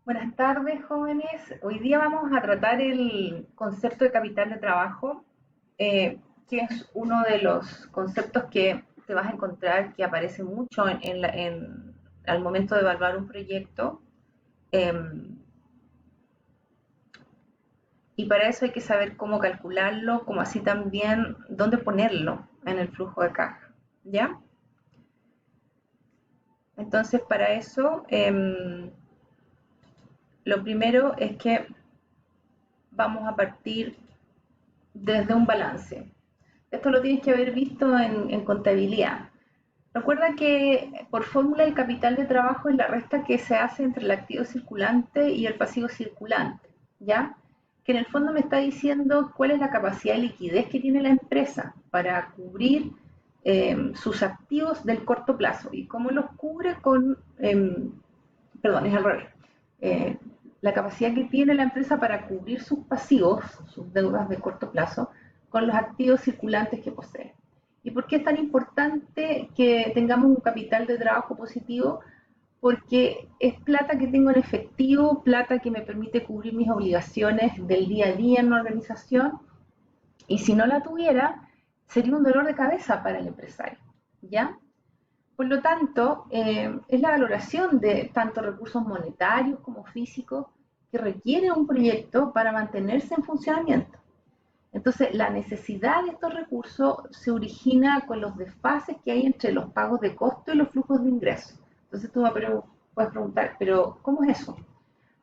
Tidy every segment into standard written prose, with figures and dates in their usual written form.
Buenas tardes, jóvenes. Hoy día vamos a tratar el concepto de capital de trabajo, que es uno de los conceptos que te vas a encontrar que aparece mucho al momento de evaluar un proyecto. Y para eso hay que saber cómo calcularlo, como así también dónde ponerlo en el flujo de caja. ¿Ya? Entonces, para eso, lo primero es que vamos a partir desde un balance. Esto lo tienes que haber visto en contabilidad. Recuerda que por fórmula el capital de trabajo es la resta que se hace entre el activo circulante y el pasivo circulante, ¿ya? Que en el fondo me está diciendo cuál es la capacidad de liquidez que tiene la empresa para cubrir sus activos del corto plazo y cómo los cubre perdón, es al revés. Eh, la capacidad que tiene la empresa para cubrir sus pasivos, sus deudas de corto plazo, con los activos circulantes que posee. ¿Y por qué es tan importante que tengamos un capital de trabajo positivo? Porque es plata que tengo en efectivo, plata que me permite cubrir mis obligaciones del día a día en una organización, y si no la tuviera, sería un dolor de cabeza para el empresario, ¿ya? Por lo tanto, es la valoración de tanto recursos monetarios como físicos que requiere un proyecto para mantenerse en funcionamiento. Entonces, la necesidad de estos recursos se origina con los desfases que hay entre los pagos de costo y los flujos de ingresos. Entonces, tú me puedes preguntar, ¿pero cómo es eso?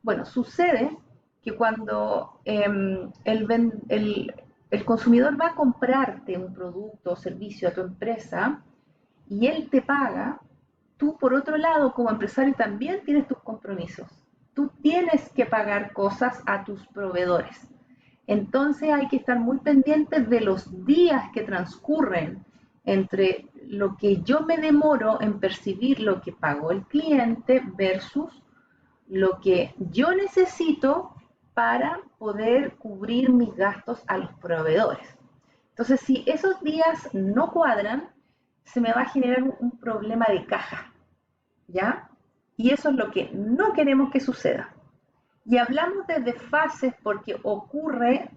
Bueno, sucede que cuando el consumidor va a comprarte un producto o servicio a tu empresa y él te paga, tú por otro lado como empresario también tienes tus compromisos. Tú tienes que pagar cosas a tus proveedores. Entonces hay que estar muy pendientes de los días que transcurren entre lo que yo me demoro en percibir lo que pagó el cliente versus lo que yo necesito para poder cubrir mis gastos a los proveedores. Entonces, si esos días no cuadran, se me va a generar un problema de caja, ¿ya? Y eso es lo que no queremos que suceda. Y hablamos de desfases porque ocurre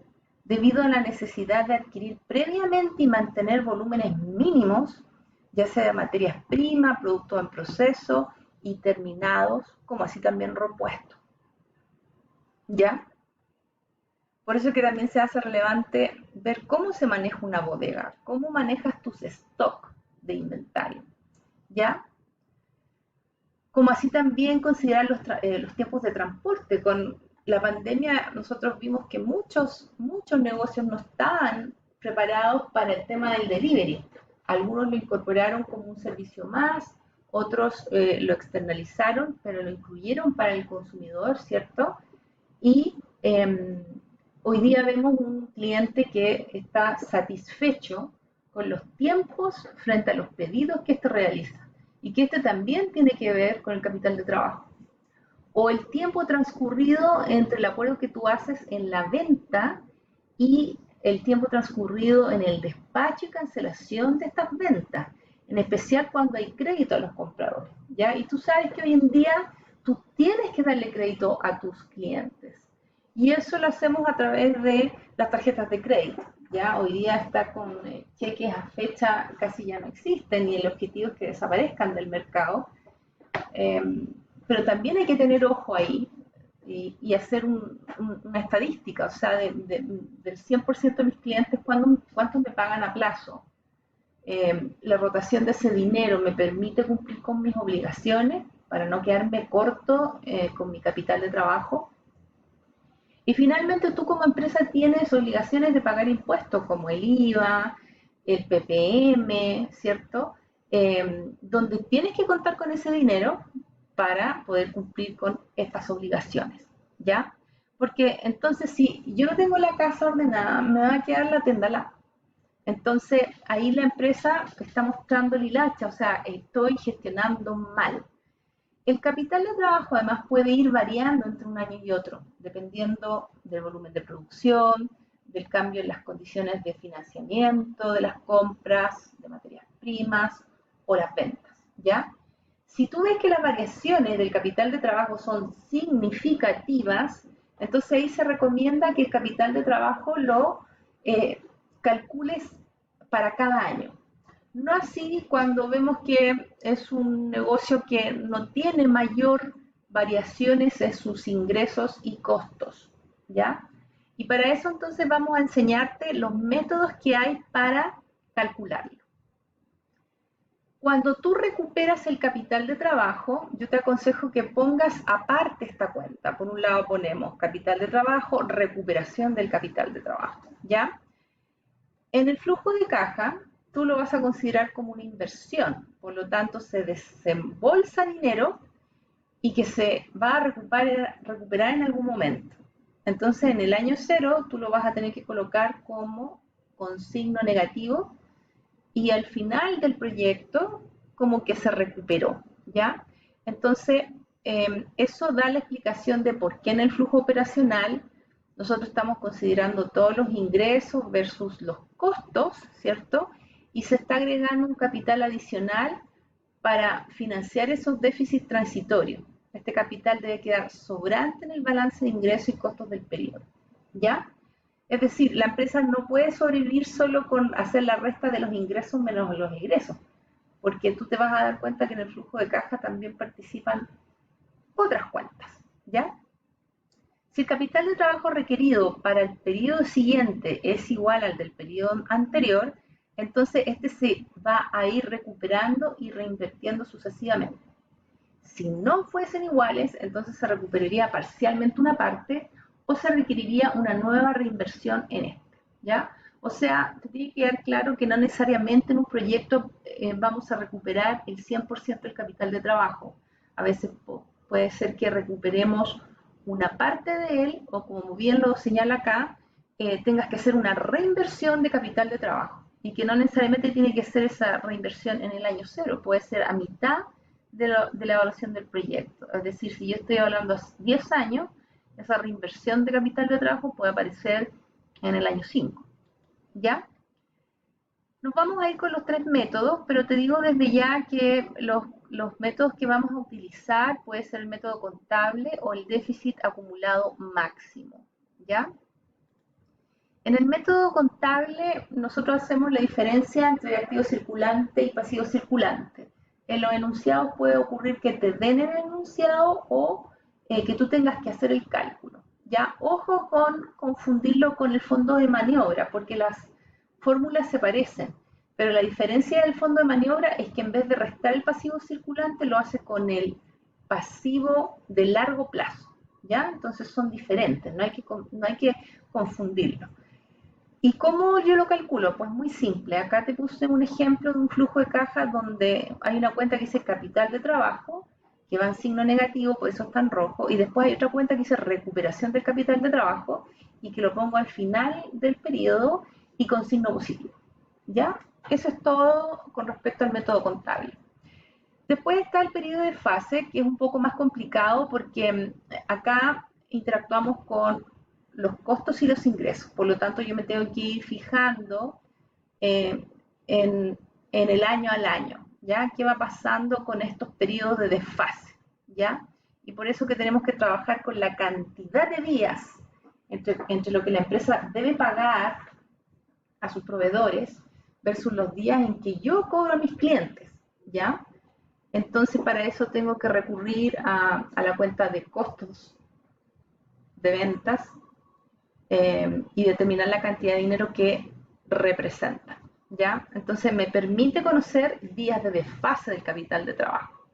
debido a la necesidad de adquirir previamente y mantener volúmenes mínimos, ya sea de materias primas, productos en proceso y terminados, como así también repuestos, ¿ya? Por eso que también se hace relevante ver cómo se maneja una bodega, cómo manejas tus stock de inventario, ¿ya? Como así también considerar los tiempos de transporte. Con la pandemia nosotros vimos que muchos negocios no estaban preparados para el tema del delivery. Algunos lo incorporaron como un servicio más, otros lo externalizaron, pero lo incluyeron para el consumidor, ¿cierto? Y hoy día vemos un cliente que está satisfecho con los tiempos frente a los pedidos que éste realiza y que este también tiene que ver con el capital de trabajo. O el tiempo transcurrido entre el acuerdo que tú haces en la venta y el tiempo transcurrido en el despacho y cancelación de estas ventas, en especial cuando hay crédito a los compradores, ¿ya? Y tú sabes que hoy en día tú tienes que darle crédito a tus clientes. Y eso lo hacemos a través de las tarjetas de crédito. Ya hoy día está con cheques a fecha casi ya no existen y el objetivo es que desaparezcan del mercado. Eh, pero también hay que tener ojo ahí y hacer una estadística, o sea, del 100% de mis clientes, ¿cuántos me pagan a plazo? La rotación de ese dinero me permite cumplir con mis obligaciones para no quedarme corto con mi capital de trabajo. Y finalmente tú como empresa tienes obligaciones de pagar impuestos como el IVA, el PPM, ¿cierto? Donde tienes que contar con ese dinero para poder cumplir con estas obligaciones, ¿ya? Porque entonces si yo no tengo la casa ordenada, me va a quedar la tienda al. Entonces ahí la empresa está mostrando el hilacha, o sea, estoy gestionando mal. El capital de trabajo además puede ir variando entre un año y otro, dependiendo del volumen de producción, del cambio en las condiciones de financiamiento, de las compras de materias primas o las ventas, ¿ya? Si tú ves que las variaciones del capital de trabajo son significativas, entonces ahí se recomienda que el capital de trabajo lo calcules para cada año. No así cuando vemos que es un negocio que no tiene mayor variaciones en sus ingresos y costos, ¿ya? Y para eso entonces vamos a enseñarte los métodos que hay para calcularlo. Cuando tú recuperas el capital de trabajo, yo te aconsejo que pongas aparte esta cuenta. Por un lado ponemos capital de trabajo, recuperación del capital de trabajo, ¿ya? En el flujo de caja, tú lo vas a considerar como una inversión, por lo tanto se desembolsa dinero y que se va a recuperar en algún momento. Entonces en el año cero tú lo vas a tener que colocar como con signo negativo y al final del proyecto como que se recuperó, ¿ya? Entonces eso da la explicación de por qué en el flujo operacional nosotros estamos considerando todos los ingresos versus los costos, ¿cierto? Y se está agregando un capital adicional para financiar esos déficits transitorios. Este capital debe quedar sobrante en el balance de ingresos y costos del periodo, ¿ya? Es decir, la empresa no puede sobrevivir solo con hacer la resta de los ingresos menos los egresos, porque tú te vas a dar cuenta que en el flujo de caja también participan otras cuentas, ¿ya? Si el capital de trabajo requerido para el periodo siguiente es igual al del periodo anterior, entonces este se va a ir recuperando y reinvirtiendo sucesivamente. Si no fuesen iguales, entonces se recuperaría parcialmente una parte o se requeriría una nueva reinversión en este, ¿ya? O sea, te tiene que quedar claro que no necesariamente en un proyecto vamos a recuperar el 100% del capital de trabajo. A veces puede ser que recuperemos una parte de él o como bien lo señala acá, tengas que hacer una reinversión de capital de trabajo y que no necesariamente tiene que ser esa reinversión en el año cero, puede ser a mitad de la evaluación del proyecto. Es decir, si yo estoy hablando hace 10 años, esa reinversión de capital de trabajo puede aparecer en el año 5. ¿Ya? Nos vamos a ir con los tres métodos, pero te digo desde ya que los métodos que vamos a utilizar puede ser el método contable o el déficit acumulado máximo. ¿Ya? En el método contable, nosotros hacemos la diferencia entre activo circulante y pasivo circulante. En los enunciados puede ocurrir que te den el enunciado o que tú tengas que hacer el cálculo. Ya, ojo con confundirlo con el fondo de maniobra, porque las fórmulas se parecen, pero la diferencia del fondo de maniobra es que en vez de restar el pasivo circulante, lo hace con el pasivo de largo plazo. ¿Ya? Entonces son diferentes, no hay que confundirlo. ¿Y cómo yo lo calculo? Pues muy simple. Acá te puse un ejemplo de un flujo de caja donde hay una cuenta que dice capital de trabajo, que va en signo negativo, por eso está en rojo, y después hay otra cuenta que dice recuperación del capital de trabajo y que lo pongo al final del periodo y con signo positivo. ¿Ya? Eso es todo con respecto al método contable. Después está el periodo de fase, que es un poco más complicado porque acá interactuamos con los costos y los ingresos. Por lo tanto, yo me tengo que ir fijando eh, en el año al año, ¿ya? ¿Qué va pasando con estos periodos de desfase, ¿ya? Y por eso que tenemos que trabajar con la cantidad de días entre lo que la empresa debe pagar a sus proveedores versus los días en que yo cobro a mis clientes, ¿ya? Entonces, para eso tengo que recurrir a la cuenta de costos de ventas y determinar la cantidad de dinero que representa. ¿Ya? Entonces, me permite conocer días de desfase del capital de trabajo.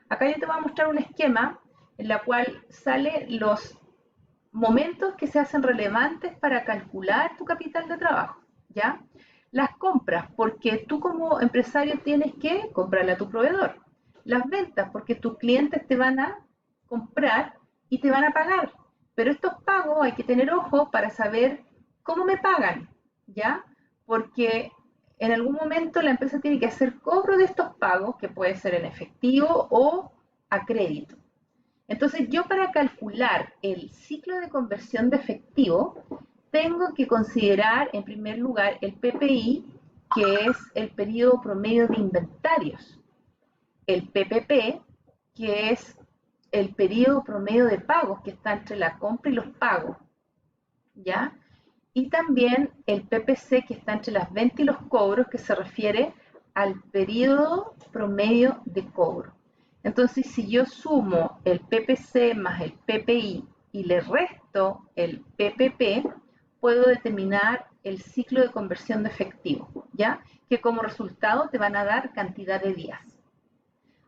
Acá yo te voy a mostrar un esquema en la cual salen los momentos que se hacen relevantes para calcular tu capital de trabajo. ¿Ya? Las compras, porque tú como empresario tienes que comprarle a tu proveedor. Las ventas, porque tus clientes te van a comprar y te van a pagar. Pero estos pagos hay que tener ojo para saber cómo me pagan, ¿ya? Porque en algún momento la empresa tiene que hacer cobro de estos pagos, que puede ser en efectivo o a crédito. Entonces yo para calcular el ciclo de conversión de efectivo, tengo que considerar en primer lugar el PPI, que es el periodo promedio de inventarios. el PPP, que es el periodo promedio de pagos que está entre la compra y los pagos, ¿ya? Y también el PPC, que está entre las ventas y los cobros, que se refiere al periodo promedio de cobro. Entonces, si yo sumo el PPC más el PPI y le resto el PPP, puedo determinar el ciclo de conversión de efectivo, ¿ya? Que como resultado te van a dar cantidad de días.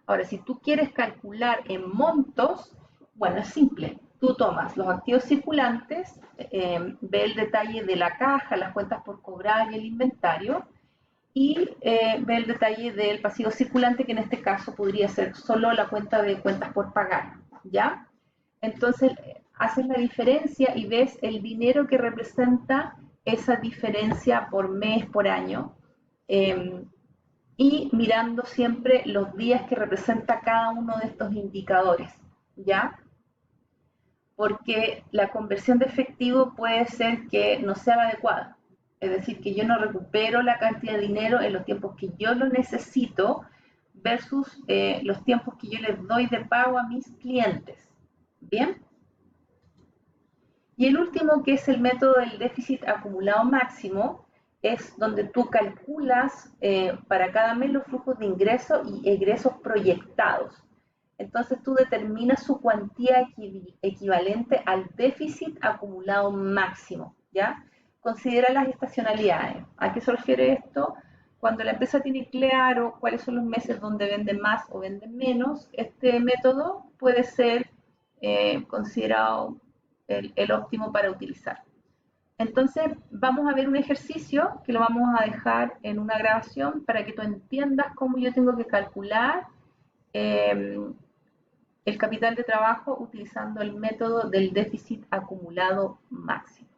Ahora, si tú quieres calcular en montos, bueno, es simple. Tú tomas los activos circulantes, ve el detalle de la caja, las cuentas por cobrar y el inventario, y ve el detalle del pasivo circulante, que en este caso podría ser solo la cuenta de cuentas por pagar, ¿ya? Entonces, haces la diferencia y ves el dinero que representa esa diferencia por mes, por año, eh, y mirando siempre los días que representa cada uno de estos indicadores, ¿ya? Porque la conversión de efectivo puede ser que no sea la adecuada, es decir, que yo no recupero la cantidad de dinero en los tiempos que yo lo necesito versus los tiempos que yo les doy de pago a mis clientes, ¿bien? Y el último, que es el método del déficit acumulado máximo, es donde tú calculas para cada mes los flujos de ingresos y egresos proyectados. Entonces tú determinas su cuantía equivalente al déficit acumulado máximo, ¿ya? Considera las estacionalidades. ¿A qué se refiere esto? Cuando la empresa tiene claro cuáles son los meses donde vende más o vende menos, este método puede ser considerado el óptimo para utilizar. Entonces vamos a ver un ejercicio que lo vamos a dejar en una grabación para que tú entiendas cómo yo tengo que calcular eh, el capital de trabajo utilizando el método del déficit acumulado máximo.